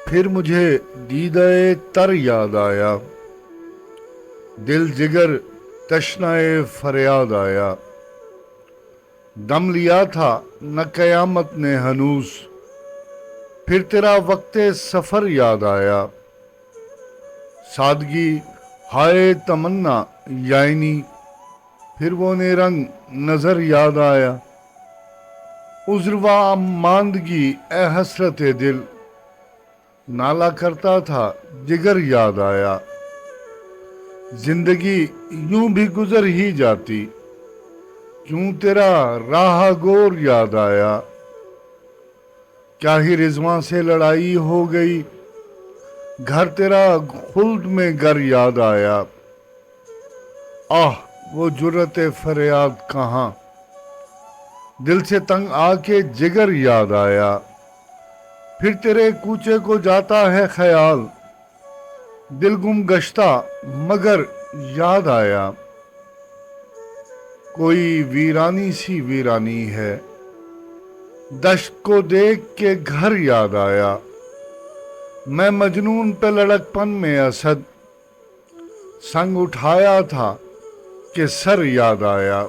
پھر مجھے دیدہ تر یاد آیا، دل جگر تشنائے فریاد آیا۔ دم لیا تھا نہ قیامت نے ہنوز، پھر تیرا وقت سفر یاد آیا۔ سادگی ہائے تمنا یعنی پھر وہ نیرنگ نظر یاد آیا۔ عذر و ماندگی اے حسرت دل، نالا کرتا تھا جگر یاد آیا۔ زندگی یوں بھی گزر ہی جاتی، کیوں تیرا راہ گور یاد آیا۔ کیا ہی رضواں سے لڑائی ہو گئی، گھر تیرا خلد میں گھر یاد آیا۔ آہ وہ جرت فریاد کہاں، دل سے تنگ آ کے جگر یاد آیا۔ پھر تیرے کوچے کو جاتا ہے خیال، دل گم گشتہ مگر یاد آیا۔ کوئی ویرانی سی ویرانی ہے، دشت کو دیکھ کے گھر یاد آیا۔ میں مجنون پہ لڑکپن میں اسد، سنگ اٹھایا تھا کہ سر یاد آیا۔